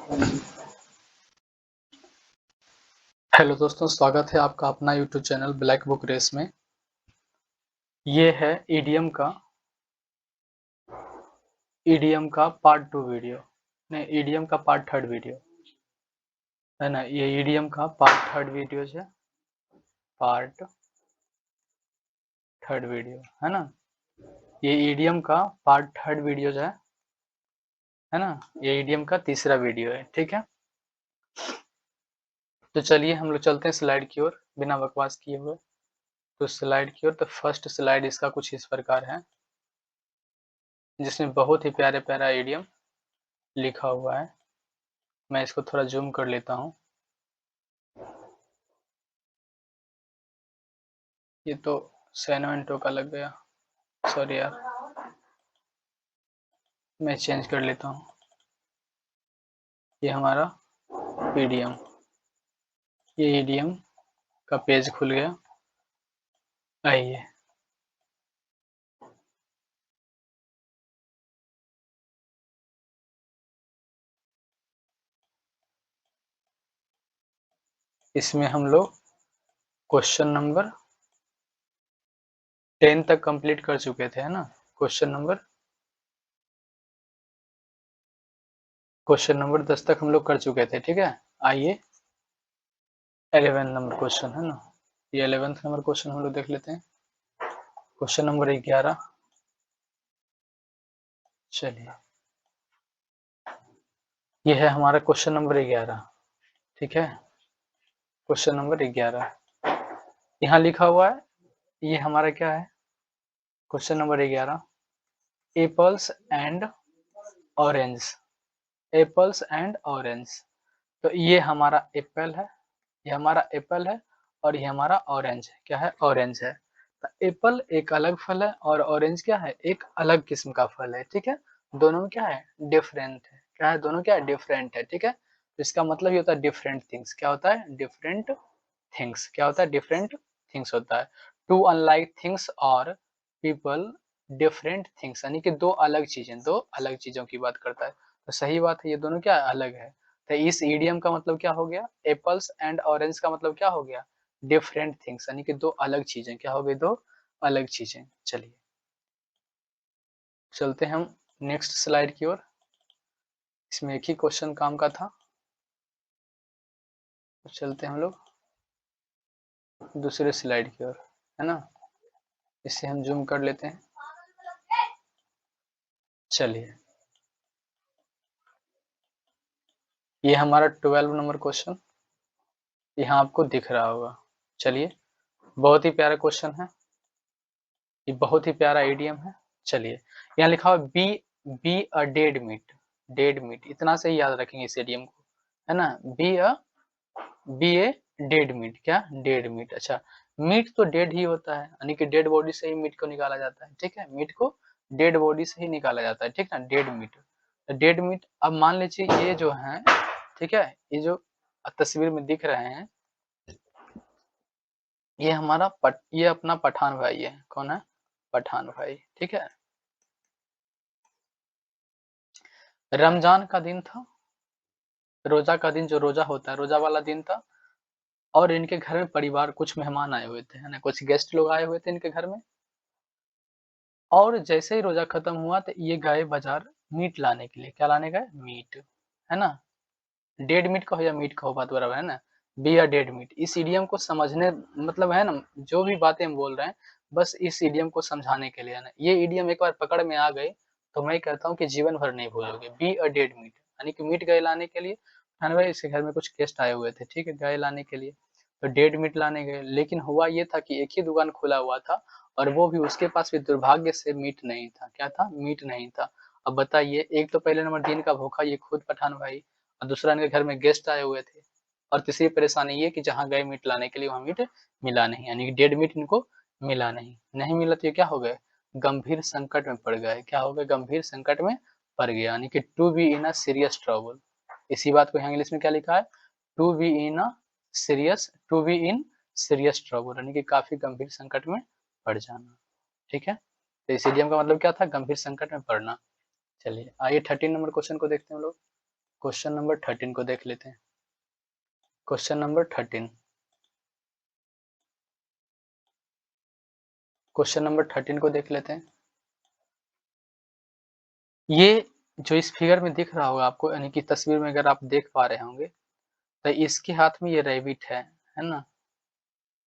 Hello दोस्तों, स्वागत है आपका अपना YouTube channel Black Book Race में। ये है ईडीएम का पार्ट 2 वीडियो, नहीं ईडीएम का पार्ट 3 वीडियो है ना। ये ईडीएम का पार्ट 3 वीडियो है, पार्ट 3 वीडियो है ना। ये ईडीएम का पार्ट 3 वीडियो है ना। ये ईडीएम का तीसरा वीडियो है, ठीक है। तो चलिए हम लोग चलते हैं स्लाइड की ओर बिना बकवास किए हुए। तो स्लाइड की ओर, तो फर्स्ट स्लाइड इसका कुछ इस प्रकार है, जिसमें बहुत ही प्यारे प्यारा ईडीएम लिखा हुआ है। मैं इसको थोड़ा जूम कर लेता हूँ। ये तो सैनो का लग गया, सॉरी यार, मैं चेंज कर लेता हूँ। ये हमारा ईडीएम, ये ईडीएम का पेज खुल गया। आइए, इसमें हम लोग क्वेश्चन नंबर 10 तक कंप्लीट कर चुके थे, है ना। क्वेश्चन नंबर 10 तक हम लोग कर चुके थे, ठीक है। आइए 11 नंबर क्वेश्चन है ना, ये 11th नंबर क्वेश्चन हम लोग देख लेते हैं। क्वेश्चन नंबर 11, चलिए ये है हमारा क्वेश्चन नंबर 11, ठीक है। क्वेश्चन नंबर 11 यहाँ लिखा हुआ है, ये हमारा क्या है, question number 11, apples and orange, apples and orange. तो ये हमारा एप्पल है, ये हमारा एप्पल है, और ये हमारा ऑरेंज है, क्या है, ऑरेंज है। तो एप्पल एक अलग फल है और ऑरेंज क्या है, एक अलग किस्म का फल है, ठीक है। दोनों में क्या है, डिफरेंट है, क्या है, दोनों क्या है, डिफरेंट है, ठीक है। तो इसका मतलब ये होता है डिफरेंट थिंग्स, क्या होता है, डिफरेंट थिंग्स, क्या होता है, डिफरेंट थिंग्स होता है। टू अनलाइक थिंग्स और पीपल डिफरेंट थिंग्स, यानी कि दो अलग चीजें, दो अलग चीजों की बात करता है। तो सही बात है, ये दोनों क्या है, अलग है। तो इस ईडियम का मतलब क्या हो गया, एप्पल्स एंड ऑरेंज का मतलब क्या हो गया, डिफरेंट थिंग्स, यानी कि दो अलग चीजें, क्या हो गई, दो अलग चीजें। चलिए चलते हैं हम नेक्स्ट स्लाइड की ओर। इसमें एक ही क्वेश्चन काम का था, तो चलते हैं हम लोग दूसरे स्लाइड की ओर, है ना। इसे हम जूम कर लेते हैं। चलिए ये हमारा 12 नंबर क्वेश्चन यहाँ आपको दिख रहा होगा। चलिए, बहुत ही प्यारा क्वेश्चन है, ये बहुत ही प्यारा ईडियम है। चलिए, यहाँ लिखा हुआ be be a dead meat, इतना से ही याद रखेंगे इस ईडियम को, है ना। बी ए डेड मीट, क्या, डेड मीट। अच्छा, मीट तो डेड ही होता है, यानी कि डेड बॉडी से ही मीट को निकाला जाता है, ठीक है। मीट को डेड बॉडी से ही निकाला जाता है, ठीक है, डेड मीट। डेड मीट, अब मान लीजिए ये जो है, ठीक है, ये जो तस्वीर में दिख रहे हैं, ये हमारा ये अपना पठान भाई है, कौन है, पठान भाई, ठीक है। रमजान का दिन था, रोजा का दिन, जो रोजा होता है, रोजा वाला दिन था, और इनके घर में परिवार, कुछ मेहमान आए हुए थे, है ना, कुछ गेस्ट लोग आए हुए थे इनके घर में। और जैसे ही रोजा खत्म हुआ तो ये गए बाजार मीट लाने के लिए, क्या लाने गए, मीट, है ना। डेड मीट कहो या मीट कहो, बात बराबर है ना। बी या डेड मीट, इस इडियम को समझने, मतलब है ना, जो भी बातें हम बोल रहे हैं, बस इस इडियम को समझाने के लिए है ना। ये इडियम एक बार पकड़ में आ गए तो मैं कहता हूँ कि जीवन भर नहीं भूलोगे। बी अ डेड मीट, यानी कि मीट गए लाने के लिए, हाँ भाई इसके घर में कुछ गेस्ट आए हुए थे, ठीक है, गए लाने के लिए, तो डेड मीट लाने गए। लेकिन हुआ ये था कि एक ही दुकान खुला हुआ था, और वो भी उसके पास भी दुर्भाग्य से मीट नहीं था, क्या था, मीट नहीं था। अब बताइए, एक तो पहले नंबर दिन का भूखा ये खुद पठान भाई, और दूसरा इनके घर में गेस्ट आए हुए थे, और तीसरी परेशानी ये कि जहाँ गए मीट लाने के लिए वहाँ मीट मिला नहीं, यानी कि डेड मीट इनको मिला नहीं, नहीं मिला तो ये क्या हो गए, गंभीर संकट में पड़ गए, क्या हो गए, गंभीर संकट में पड़ गया, यानी कि to be in a serious trouble. इसी बात को यहाँ इंग्लिश में क्या लिखा है, to be in a serious, to be in serious trouble, यानी कि काफी गंभीर संकट में पड़ जाना, ठीक है। तो इस इडियम का मतलब क्या था, गंभीर संकट में पड़ना। चलिए आइए 13 नंबर क्वेश्चन को देखते हैं हम लोग। क्वेश्चन नंबर 13 को देख लेते हैं। क्वेश्चन नंबर 13, क्वेश्चन नंबर 13 को देख लेते हैं। ये जो इस फिगर में दिख रहा होगा आपको, यानी कि तस्वीर में अगर आप देख पा रहे होंगे, तो इसके हाथ में ये रैबिट है ना?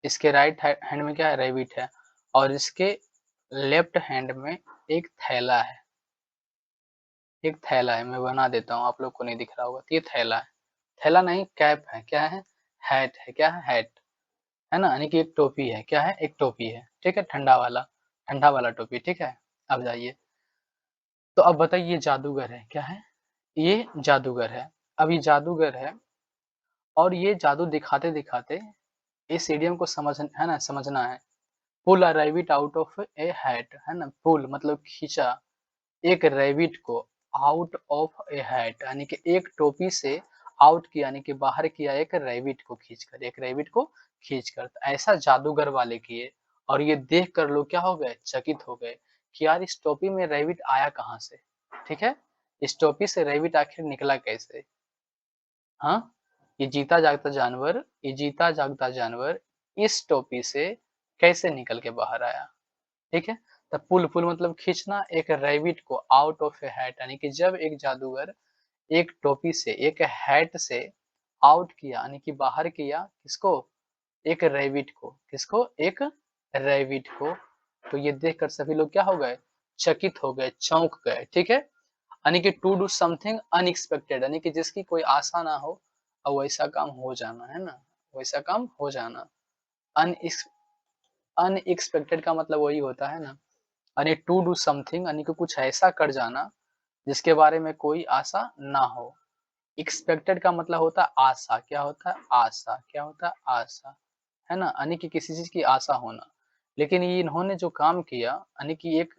इसके राइट हैंड में क्या है? रैबिट है, और इसके लेफ्ट हैंड में एक थैला है। एक थैला है, मैं बना देता हूँ, आप लोग को नहीं दिख रहा होगा, तो ये थैला है। थैला नहीं, कैप है। क्या है? हैट है। क्या है? हैट है ना? यानी कि एक टोपी है। क्या है? एक टोपी है। ठीक है, ठंडा वाला टोपी। ठीक है, अब जाइए। तो अब बताइए, ये जादूगर है। क्या है? ये जादूगर है। अब ये जादूगर है, और ये जादू दिखाते दिखाते इस इडियम को समझना है। Pull a rabbit out of a hat, है ना? पुल मतलब खींचा एक रैबिट को आउट ऑफ ए हैट, यानी कि एक टोपी से आउट किया, यानी कि बाहर किया एक रैबिट को खींचकर, एक रैबिट को खींचकर। तो ऐसा जादूगर वाले किए, और ये देख कर लोग क्या हो गए? चकित हो गए कि यार इस टोपी में रैबिट आया कहाँ से? ठीक है, इस टोपी से रैबिट आखिर निकला कैसे? हाँ, ये जीता जागता जानवर इस टोपी से कैसे निकल के बाहर आया? ठीक है, तो पुल मतलब खींचना एक रैबिट को आउट ऑफ ए हैट, यानी कि जब एक जादूगर एक टोपी से, एक हैट से आउट किया, यानी कि बाहर किया किसको? एक रैबिट को। किसको? एक रैबिट को। तो ये देखकर सभी लोग क्या हो गए? चकित हो गए, चौंक गए। ठीक है, यानी कि टू डू समथिंग अनएक्सपेक्टेड, यानी कि जिसकी कोई आशा ना हो और वैसा काम हो जाना, है ना? वैसा काम हो जाना। अनएक्सपेक्टेड का मतलब वही होता है ना, यानी टू डू समथिंग, यानी कि कुछ ऐसा कर जाना जिसके बारे में कोई आशा ना हो। एक्सपेक्टेड का मतलब होता है आशा। क्या होता है? आशा। क्या होता है? आशा, है ना? यानी कि किसी चीज की आशा होना। लेकिन ये इन्होंने जो काम किया, यानी कि एक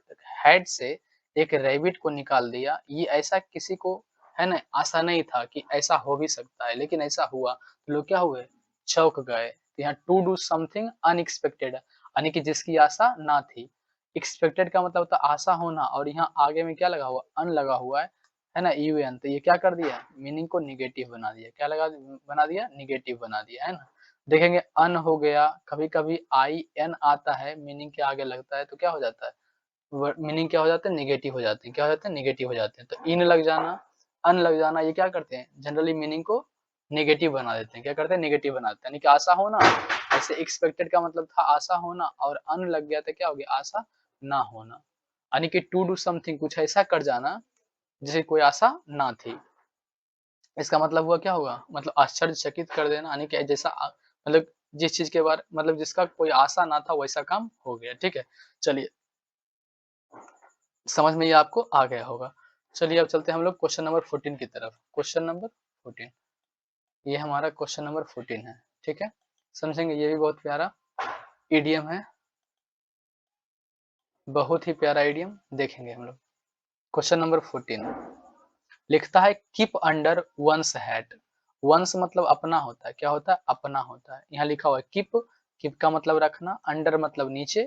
हेड से एक रैबिट को निकाल दिया, ये ऐसा किसी को, है ना, आशा नहीं था कि ऐसा हो भी सकता है, लेकिन ऐसा हुआ। तो लोग क्या हुए? चौंक गए। तो यहाँ टू डू समथिंग अनएक्सपेक्टेड, यानी कि जिसकी आशा ना थी। एक्सपेक्टेड का मतलब होता है आशा होना, और यहाँ आगे में क्या लगा हुआ? अन लगा हुआ है ना? यूएन। तो ये क्या कर दिया? मीनिंग को निगेटिव बना दिया। क्या बना दिया? निगेटिव बना दिया, है ना? देखेंगे अन हो गया, कभी-कभी आई एन आता है मीनिंग के आगे लगता है, तो क्या हो जाता है? मीनिंग क्या हो जाते हैं? निगेटिव हो जाते हैं। क्या हो जाते हैं? निगेटिव हो जाते हैं। तो इन लग जाना, अन लग जाना, ये क्या करते हैं? जनरली मीनिंग को निगेटिव बना देते हैं। क्या करते हैं? निगेटिव बनाते हैं, यानी कि आशा होना। ऐसे एक्सपेक्टेड का मतलब था आशा होना, और अन लग गया तो क्या हो गया? आशा ना होना। यानी कि टू डू समथिंग, कुछ ऐसा कर जाना जिसे कोई आशा ना थी। इसका मतलब हुआ क्या होगा? मतलब आश्चर्यचकित कर देना, यानी कि जैसा मतलब जिस चीज के बारे, मतलब जिसका कोई आशा ना था वैसा काम हो गया। ठीक है, चलिए, समझ में ये आपको आ गया होगा। चलिए अब चलते हैं हम लोग क्वेश्चन नंबर 14 की तरफ। क्वेश्चन नंबर 14, ये हमारा क्वेश्चन नंबर 14 है। ठीक है, समझेंगे, ये भी बहुत प्यारा इडियम है, बहुत ही प्यारा इडियम देखेंगे हम लोग। क्वेश्चन नंबर 14 लिखता है keep under one's hat. One's मतलब अपना होता है। क्या होता है? अपना होता है। यहाँ लिखा हुआ है कीप। कीप का मतलब रखना, अंडर मतलब नीचे,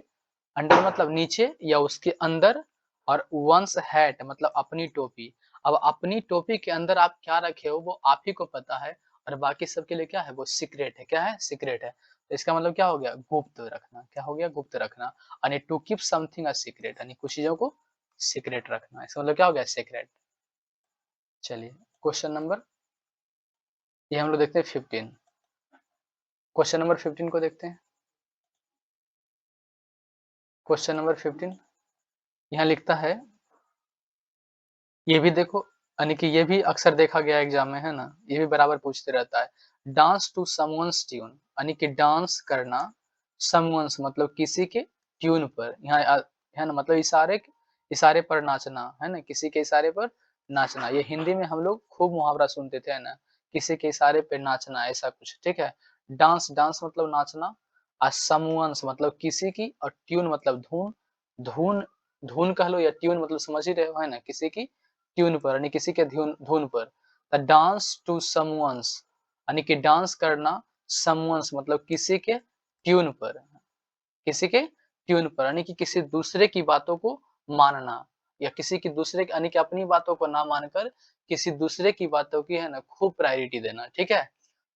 अंडर मतलब नीचे या उसके अंदर, और वंस हैट मतलब अपनी टोपी। अब अपनी टोपी के अंदर आप क्या रखे हो वो आप ही को पता है, और बाकी सबके लिए क्या है? वो सीक्रेट है। क्या है? सीक्रेट है। तो इसका मतलब क्या हो गया? गुप्त रखना। क्या हो गया? गुप्त रखना, यानी to keep something a secret, यानी कुछ चीजों को सीक्रेट रखना। इसका मतलब क्या हो गया? सीक्रेट। चलिए, क्वेश्चन नंबर, ये हम लोग देखते हैं 15। क्वेश्चन नंबर 15 को देखते हैं। क्वेश्चन नंबर 15 यहाँ लिखता है, ये भी देखो, यानी कि ये भी अक्सर देखा गया एग्जाम में, है ना? ये भी बराबर पूछते रहता है। डांस टू समवन्स ट्यून, यानी कि डांस करना, समवन्स मतलब किसी के ट्यून पर। यहाँ है ना, मतलब इशारे, इशारे पर नाचना, है ना? किसी के इशारे पर नाचना। ये हिंदी में हम लोग खूब मुहावरा सुनते थे, है ना? किसी के इशारे पे नाचना, ऐसा कुछ। ठीक है, डांस, डांस मतलब नाचना, और समवन्स मतलब किसी की, और ट्यून मतलब धुन। धुन, धुन कह लो या ट्यून, मतलब समझ ही रहे हो, है ना? किसी की ट्यून पर, यानी किसी के धुन धुन पर। डांस टू समवन्स, यानी कि डांस करना, समवन्स मतलब किसी के ट्यून पर, किसी के ट्यून पर, यानी कि किसी दूसरे की बातों को मानना, या किसी की दूसरे, यानी कि अपनी बातों को ना मानकर किसी दूसरे की बातों की है ना खूब प्रायोरिटी देना, ठीक है।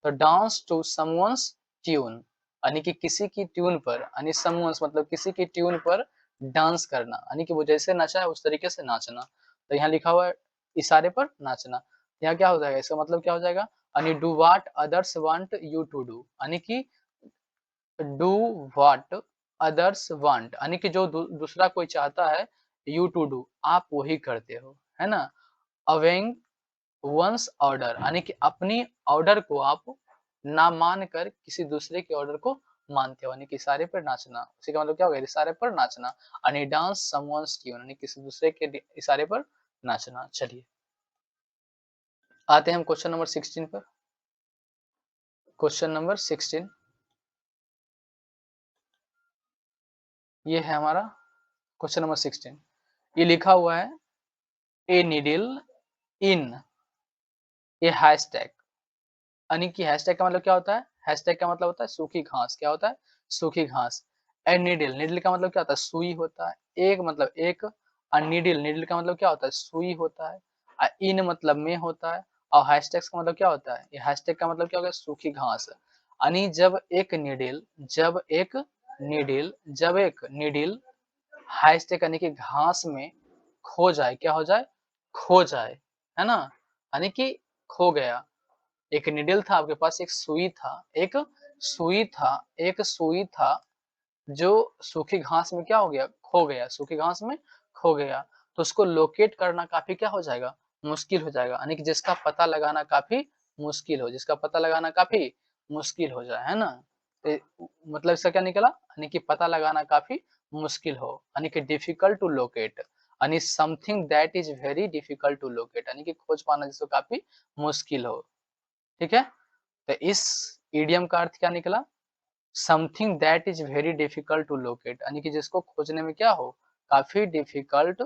तो डांस टू समवन्स ट्यून, यानी कि किसी की ट्यून पर, यानी समवन्स मतलब किसी की ट्यून पर डांस करना, यानी कि वो जैसे नचा है उस तरीके से नाचना। तो यहाँ लिखा हुआ है इशारे पर नाचना। यहाँ क्या हो जाएगा, इसका मतलब क्या हो जाएगा, यानी do what others want you to do, यानी कि डू व्हाट अदर्स वांट, यानी कि जो दूसरा कोई चाहता है, यू टू डू आप वही करते हो, है ना। अवेइंग वंस ऑर्डर, यानी कि अपनी ऑर्डर को आप ना मान कर किसी दूसरे के ऑर्डर को मानते हो, यानी कि इशारे पर नाचना। उसी का मतलब क्या हो गया, इशारे पर नाचना, यानी डांस समवन्स ट्यून, यानी किसी दूसरे के इशारे पर नाचना। चलिए आते हैं हम क्वेश्चन नंबर 16 पर। क्वेश्चन नंबर 16 ये है हमारा क्वेश्चन नंबर 16। ये लिखा हुआ है a needle in A hashtag, यानी कि हैशटैग का मतलब क्या होता है, हैशटैग का मतलब होता है सूखी घास। क्या होता है, सूखी घास। ए नीडल, नीडल का मतलब क्या होता है, सुई होता है। एक मतलब एक, और नीडल, नीडल का मतलब क्या होता है, सुई होता है। और इन मतलब में होता है। और हैशटैग का मतलब क्या होता है, ये हैशटैग का मतलब क्या होगा, सूखी घास। यानी जब एक नीडल, जब एक नीडल, जब एक नीडल हैशटैग यानी कि घास में खो जाए, क्या हो जाए, खो जाए, है ना, यानी कि खो गया। एक निडल था आपके पास, एक सुई था, एक सुई था, एक सुई था जो सूखी घास में क्या हो गया, खो गया, सूखी घास में खो गया। तो उसको लोकेट करना काफी क्या हो जाएगा, मुश्किल हो जाएगा, यानी कि जिसका पता लगाना काफी मुश्किल हो, जिसका पता लगाना काफी मुश्किल हो जाए, है ना। मतलब इसका क्या निकला, यानी कि पता लगाना काफी मुश्किल हो, यानी कि डिफिकल्ट टू लोकेट, यानी something that is very difficult to locate, यानी कि खोज पाना जिसको काफी मुश्किल हो, ठीक है। तो इस इडियम का अर्थ क्या निकला, something that is very difficult to locate, यानी कि जिसको खोजने में क्या हो, काफी डिफिकल्ट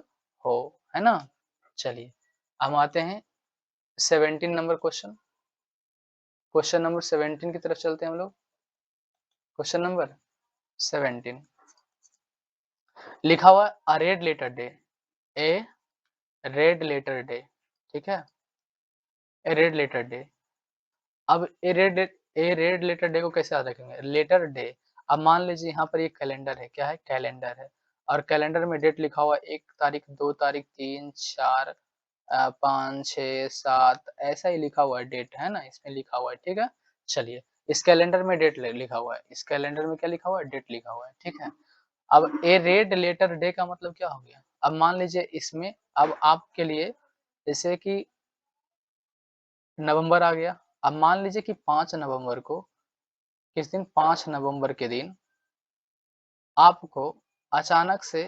हो, है ना। चलिए हम आते हैं 17 नंबर क्वेश्चन, क्वेश्चन नंबर 17 की तरफ चलते हैं हम लोग। क्वेश्चन नंबर 17 लिखा हुआ अ रेड लेटर डे, ए रेड लेटर डे, ठीक है, ए रेड लेटर डे। अब ए रेड लेटर डे को कैसे याद रखेंगे, लेटर डे। अब मान लीजिए यहाँ पर ये कैलेंडर है, क्या है, कैलेंडर है, और कैलेंडर में डेट लिखा हुआ 1 तारीख, 2 तारीख, 3, 4, 5, 6, 7, ऐसा ही लिखा हुआ है डेट, है ना, इसमें लिखा हुआ है, ठीक है। चलिए इस कैलेंडर में डेट लिखा हुआ है, इस कैलेंडर में क्या लिखा हुआ है, डेट लिखा हुआ है, ठीक है। अब ए रेड लेटर डे का मतलब क्या हो गया, अब मान लीजिए इसमें, अब आपके लिए जैसे कि नवंबर आ गया। अब मान लीजिए कि 5 नवंबर को, किस दिन, 5 नवंबर के दिन आपको अचानक से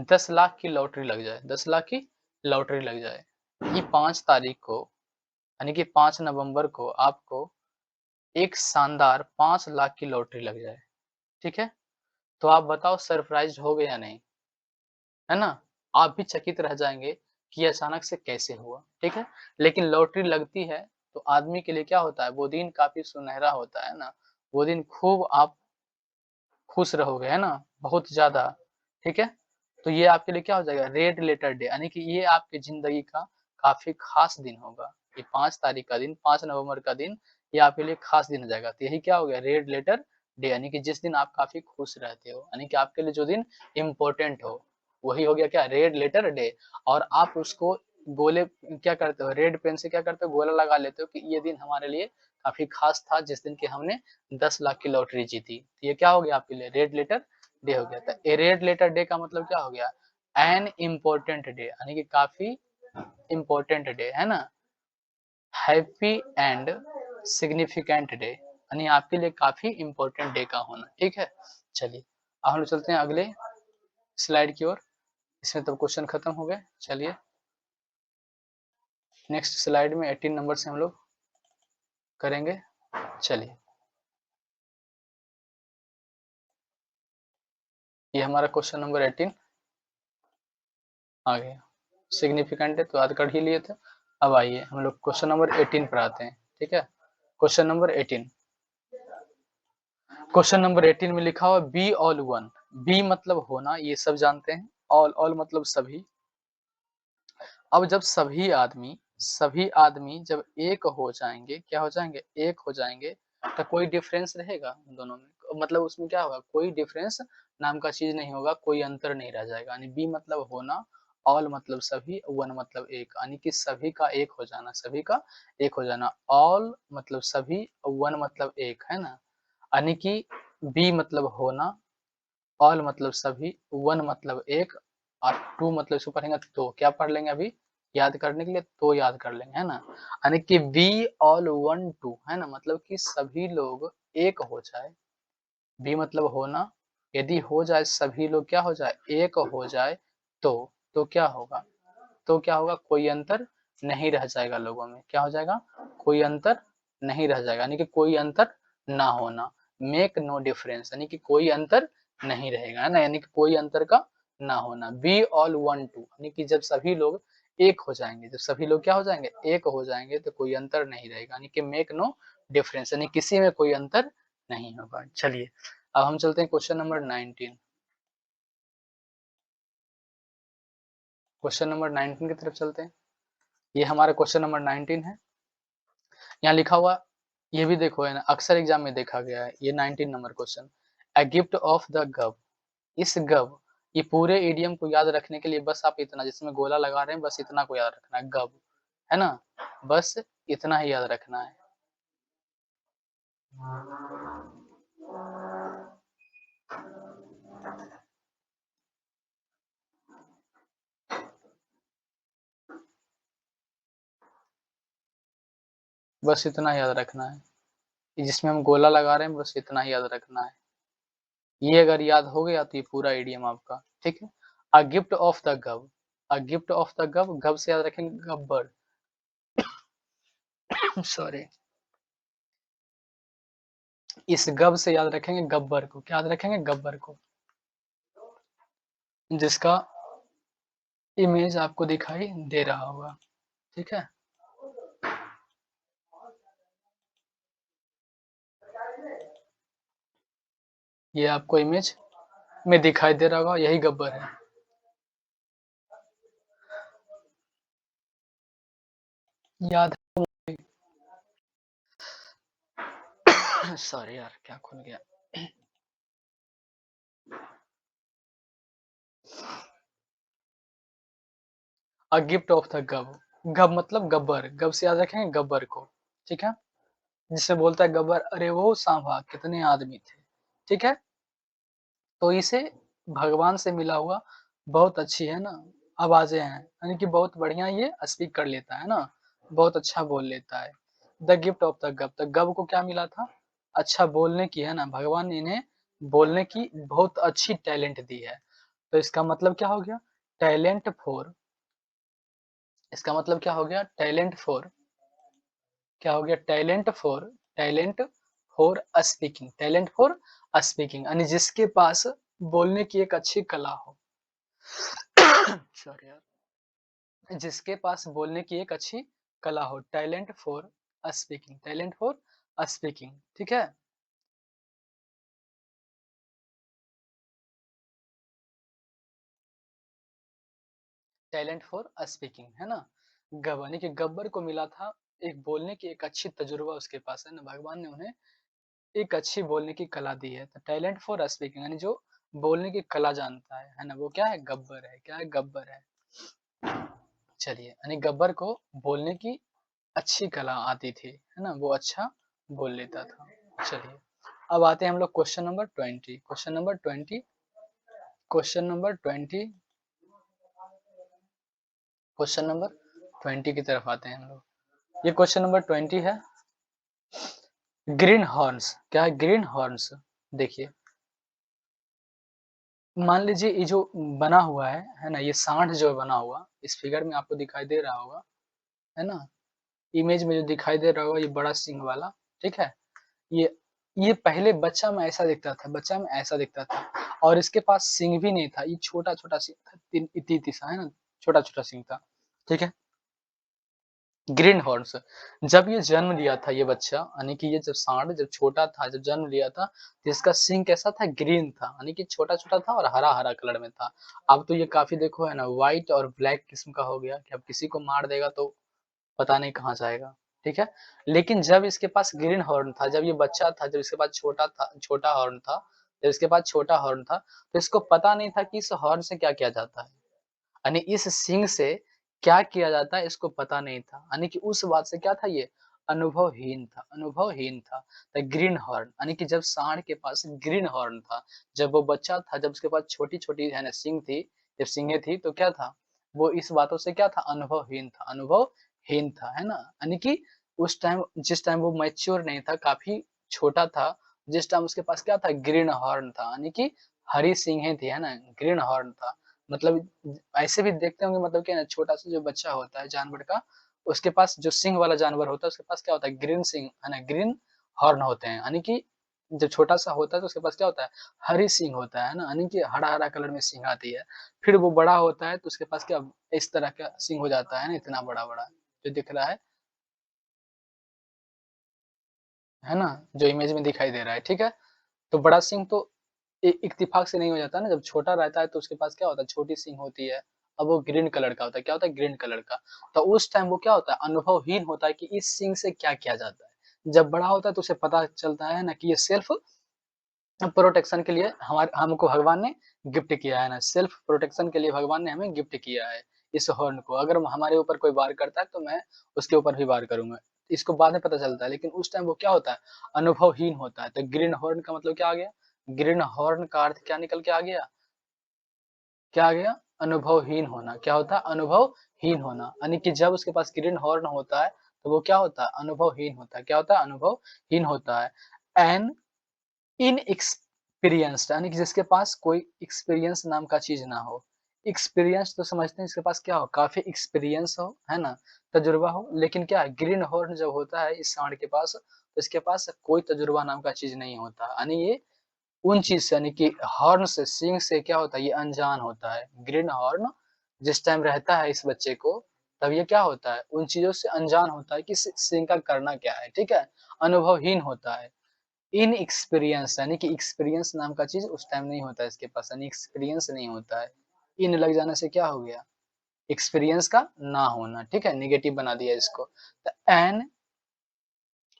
10 लाख की लॉटरी लग जाए, 10 लाख की लॉटरी लग जाए कि 5 तारीख को, यानी कि 5 नवंबर को आपको एक शानदार 5 लाख की लॉटरी लग जाए, ठीक है। तो आप बताओ सरप्राइज हो गए या नहीं, है ना। आप भी चकित रह जाएंगे कि अचानक से कैसे हुआ, ठीक है। लेकिन लॉटरी लगती है तो आदमी के लिए क्या होता है, वो दिन काफी सुनहरा होता है ना, वो दिन खूब आप खुश रहोगे, है ना, बहुत ज़्यादा, ठीक है। तो ये आपके लिए क्या हो जाएगा, रेड लेटर डे, यानी कि ये आपकी ज़िंदगी का काफ़ी ख़ास दिन होगा। ये 5 तारीख का दिन, 5 नवंबर का दिन, ये आपके लिए ख़ास दिन हो जाएगा। तो यही क्या हो गया, रेड लेटर डे, यानी कि जिस दिन आप काफ़ी खुश रहते हो, यानी कि आपके लिए जो दिन इम्पोर्टेंट हो, वही हो गया क्या, रेड लेटर डे। और आप उसको गोले क्या करते हो, रेड पेन से क्या करते हो, गोला लगा लेते हो कि ये दिन हमारे लिए काफ़ी ख़ास था, जिस दिन की हमने 10 लाख की लॉटरी जीती। तो ये क्या हो गया आपके लिए, रेड लेटर डे हो गया। तो ए रेड लेटर डे का मतलब क्या हो गया, एन इम्पोर्टेंट डे, यानी कि काफी इम्पोर्टेंट डे, है ना। हैप्पी एंड सिग्निफिकेंट डे, यानी आपके लिए काफी इम्पोर्टेंट डे का होना, ठीक है। चलिए अब हम लोग चलते हैं अगले स्लाइड की ओर। इसमें तो क्वेश्चन खत्म हो गए। चलिए नेक्स्ट स्लाइड में 18 नंबर से हम लोग करेंगे। चलिए ये हमारा क्वेश्चन नंबर 18 आ गया। सिग्निफिकेंट है तो याद कर ही लिए थे। अब आइए हम लोग क्वेश्चन नंबर 18 पर आते हैं, ठीक है। क्वेश्चन नंबर 18, क्वेश्चन नंबर 18 में लिखा हुआ बी ऑल वन। बी मतलब होना, ये सब जानते हैं, ऑल ऑल मतलब सभी, अब जब सभी आदमी जब एक हो जाएँगे, क्या हो जाएँगे? एक हो जाएँगे, तो कोई डिफरेंस रहेगा उन दोनों में? मतलब उसमें क्या होगा? कोई डिफरेंस नाम का चीज़ नहीं होगा, कोई अंतर नहीं रह जाएगा। यानी बी मतलब होना, ऑल मतलब सभी, वन मतलब एक, यानी कि सभी का एक हो जाना, सभी का एक हो जाना। ऑल मतलब सभी, वन मतलब एक, है ना? यानी कि बी मतलब होना, ऑल मतलब सभी, वन मतलब एक और टू मतलब इसको पढ़ेंगे तो। क्या पढ़ लेंगे अभी? याद करने के लिए तो याद कर लेंगे, है ना? यानी कि वी ऑल वन टू, है ना? मतलब कि सभी लोग एक हो जाए। बी मतलब होना, यदि हो जाए सभी लोग क्या हो जाए? एक हो जाए तो क्या होगा? तो क्या होगा? कोई अंतर नहीं रह जाएगा लोगों में। क्या हो जाएगा? कोई अंतर नहीं रह जाएगा, यानी कि कोई अंतर ना होना। मेक नो डिफरेंस, यानी कि कोई अंतर नहीं रहेगा, है ना? यानी कि कोई अंतर का ना होना। बी ऑल वन टू, यानी कि जब सभी लोग एक हो जाएंगे, जब सभी लोग क्या हो जाएंगे? एक हो जाएंगे, तो कोई अंतर नहीं रहेगा, यानी कि मेक नो डिफरेंस, यानी किसी में कोई अंतर नहीं होगा। चलिए अब हम चलते हैं क्वेश्चन नंबर 19। क्वेश्चन नंबर 19 की तरफ चलते हैं। ये हमारा क्वेश्चन नंबर 19 है। यहाँ लिखा हुआ, ये भी देखो है ना, अक्सर एग्जाम में देखा गया है। ये 19 number question, a gift of the gab. इस गव, ये पूरे इडियम को याद रखने के लिए बस आप इतना, जिसमें गोला लगा रहे हैं, बस इतना को याद रखना है, गव, है ना? बस इतना ही याद रखना है। बस इतना याद रखना है, जिसमें हम गोला लगा रहे हैं, बस इतना ही याद रखना है। ये अगर याद हो गया तो ये पूरा इडियम आपका ठीक है। A gift of the gab, a gift of the gab, gab से याद रखेंगे गब्बर। सॉरी, इस गब से याद रखेंगे गब्बर को। क्या याद रखेंगे? गब्बर को, जिसका इमेज आपको दिखाई दे रहा होगा, ठीक है। ये आपको इमेज में दिखाई दे रहा होगा, यही गब्बर है। याद है? सॉरी यार, क्या खुल गया। अ गिफ्ट ऑफ द गब, गब मतलब गब्बर, गब से याद रखेंगे गब्बर को, ठीक है। जिससे बोलता है गब्बर, अरे वो सांभा कितने आदमी थे, ठीक है। तो इसे भगवान से मिला हुआ बहुत अच्छी, है ना, आवाजें हैं, यानी कि बहुत बढ़िया ये स्पीक कर लेता है ना, बहुत अच्छा बोल लेता है। द गिफ्ट ऑफ द गब, तो गब को क्या मिला था? अच्छा बोलने की, है ना, भगवान ने इन्हें बोलने की बहुत अच्छी टैलेंट दी है। तो इसका मतलब क्या हो गया? टैलेंट फॉर, इसका मतलब क्या हो गया? टैलेंट फॉर, क्या हो गया? Talent for, talent for speaking, talent for speaking, यानी जिसके पास बोलने की एक अच्छी कला हो। सॉरी यार, जिसके पास बोलने की एक अच्छी कला हो, talent for speaking, talent for speaking, ठीक है। टैलेंट फॉर स्पीकिंग, है ना। यानी कि गब्बर को मिला था एक बोलने की एक अच्छी तजुर्बा, उसके पास है ना, भगवान ने उन्हें एक अच्छी बोलने की कला दी है। तो टैलेंट फॉर स्पीकिंग, यानी जो बोलने की कला जानता है ना, वो क्या है? गब्बर है। क्या है? गब्बर है। चलिए, यानी गब्बर को बोलने की अच्छी कला आती थी, है ना, वो अच्छा बोल लेता था। चलिए अब आते हैं हम लोग question number 20, question number 20, question number 20, question number 20 की तरफ आते हैं हम लोग। ये क्वेश्चन नंबर 20 है, ग्रीन हॉर्न्स। क्या है? Green horns. देखिए, मान लीजिए ये जो बना हुआ है ना, ये सांड जो बना हुआ इस फिगर में आपको दिखाई दे रहा होगा, है ना, इमेज में जो दिखाई दे रहा होगा, ये बड़ा सिंह वाला, ठीक है। ये ये पहले बच्चा में ऐसा दिखता था, बच्चा में ऐसा दिखता था, और इसके पास सिंग भी नहीं था, ये छोटा छोटा सिंह था, इति सा, है ना, छोटा छोटा सिंह था, ठीक है। Green horns. जब ये जन्म लिया था ये बच्चा, यानी कि ये जब सांड जब छोटा था, जब जन्म लिया था, तो इसका सींग कैसा था? ग्रीन था, यानी कि छोटा-छोटा था और हरा-हरा कलर में था। अब तो ये काफ़ी देखो है ना व्हाइट और ब्लैक किस्म का हो गया कि अब किसी को मार देगा तो पता नहीं कहाँ जाएगा, ठीक है? लेकिन जब इसके पास ग्रीन हॉर्न था, जब ये बच्चा था, जब इसके पास छोटा हॉर्न था, जब इसके पास छोटा हॉर्न था, तो इसको पता नहीं था कि इस हॉर्न से क्या किया जाता है। यानी इस सींग से क्या किया जाता है इसको पता नहीं था। यानी कि उस बात से क्या था ये? अनुभवहीन था। द ग्रीन हॉर्न यानी कि जब सांड के पास ग्रीन हॉर्न था, जब वो बच्चा था, जब उसके पास छोटी-छोटी है ना सींग थी, जब सींगें थी तो क्या था? वो इस बातों से क्या था? अनुभवहीन था, है ना? यानी कि उस टाइम जिस टाइम वो मैच्योर नहीं था, काफ़ी छोटा था, जिस टाइम उसके पास क्या था? ग्रीन हॉर्न था, यानी कि हरी सींगें थी, है ना? ग्रीन हॉर्न था। मतलब ऐसे भी देखते होंगे मतलब क्या है ना छोटा-सा जो बच्चा होता है जानवर का, उसके पास जो सींग वाला जानवर होता है, उसके पास क्या होता है ग्रीन सींग है ना, ग्रीन हॉर्न होते हैं। यानी कि जब छोटा-सा होता है तो उसके पास क्या होता है, हरी सींग होता है ना, यानी कि हरा-हरा कलर में सींग आती है। फिर वो बड़ा होता है तो उसके पास क्या इस तरह का सींग हो जाता है ना, इतना बड़ा-बड़ा जो दिख रहा है ना? जो इमेज में दिखाई दे रहा है, ठीक है? तो बड़ा सींग तो इत्तेफाक से नहीं हो जाता ना, जब छोटा रहता है तो उसके पास क्या होता है, छोटी सींग होती है। अब वो ग्रीन कलर का होता है, क्या होता है? ग्रीन कलर का। तो उस टाइम वो क्या होता है, अनुभवहीन होता है कि इस सींग से क्या किया जाता है। जब बड़ा होता है तो उसे पता चलता है ना कि ये सेल्फ प्रोटेक्शन के लिए हमको भगवान ने गिफ्ट किया है ना, सेल्फ प्रोटेक्शन के लिए भगवान ने हमें गिफ्ट किया है इस हॉर्न को। अगर हमारे ऊपर कोई वार करता है तो मैं उसके ऊपर भी वार करूँगा। इसको बाद में पता चलता है, लेकिन उस टाइम वो क्या होता है, अनुभवहीन होता है। तो ग्रीन हॉर्न का मतलब क्या आ गया? ग्रीन हॉर्न का अर्थ क्या निकल के आ गया? क्या आ गया? अनुभवहीन होना। क्या होता है? अनुभवहीन होना। यानी कि जब उसके पास ग्रीन हॉर्न होता है, तो वो क्या होता है? अनुभवहीन होता है। क्या होता है? अनुभवहीन होता है। एन इनएक्सपीरियंस्ड यानी कि जिसके पास कोई एक्सपीरियंस नाम का चीज़ ना हो। एक्सपीरियंस तो समझते हैं इसके पास क्या हो? काफ़ी एक्सपीरियंस हो, है ना? तजुर्बा हो, लेकिन क्या है ग्रीन हॉर्न जब होता है इस सांड के पास, तो इसके पास कोई तजुर्बा नाम का चीज़ नहीं होता। यानी ये उन चीज़ से यानी कि हॉर्न से, सींग से क्या होता है, ये अनजान होता है। ग्रीन हॉर्न जिस टाइम रहता है इस बच्चे को, तब ये क्या होता है, उन चीज़ों से अनजान होता है कि सींग का करना क्या है, ठीक है? अनुभवहीन होता है। इनएक्सपीरियंस यानी कि एक्सपीरियंस नाम का चीज़ उस टाइम नहीं होता है इसके पास, यानी एक्सपीरियंस नहीं होता है। इन लग जाने से क्या हो गया? एक्सपीरियंस का ना होना, ठीक है? नेगेटिव बना दिया इसको। तो एन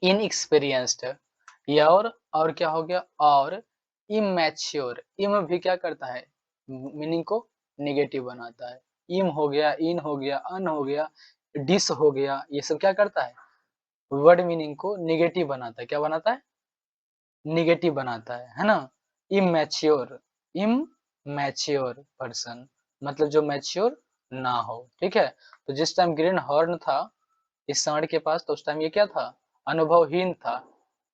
इनएक्सपीरियंस्ड या और क्या हो गया? और इमैच्योर इम भी क्या करता है? मीनिंग को नेगेटिव बनाता है। इम हो गया, इन हो गया, अन हो गया, डिस हो गया, ये सब क्या करता है? वर्ड मीनिंग को नेगेटिव बनाता है। क्या बनाता है? नेगेटिव बनाता है ना? इमैच्योर इमैच्योर पर्सन मतलब जो मैच्योर ना हो, ठीक है? तो जिस टाइम ग्रीन हॉर्न था इस सांड के पास तो उस टाइम ये क्या था? अनुभवहीन था,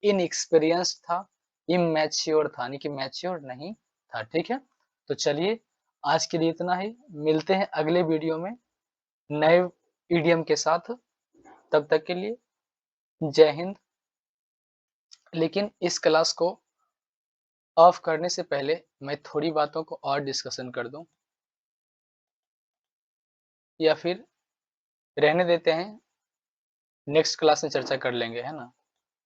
इनएक्सपीरियंस्ड था, इमैच्योर था यानी कि मैच्योर नहीं था, ठीक है? तो चलिए आज के लिए इतना ही, मिलते हैं अगले वीडियो में नए इडियम के साथ, तब तक के लिए जय हिंद। लेकिन इस क्लास को ऑफ करने से पहले मैं थोड़ी बातों को और डिस्कशन कर दूं या फिर रहने देते हैं, नेक्स्ट क्लास में चर्चा कर लेंगे, है ना?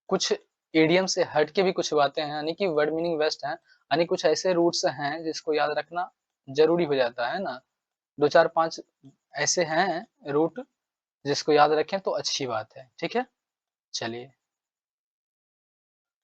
कुछ इडियम से हट के भी कुछ बातें हैं, यानी कि वर्ड मीनिंग बेस्ट हैं, यानी कुछ ऐसे रूट्स हैं जिसको याद रखना जरूरी हो जाता है ना? 2 4 5 ऐसे हैं रूट जिसको याद रखें तो अच्छी बात है, ठीक है? चलिए।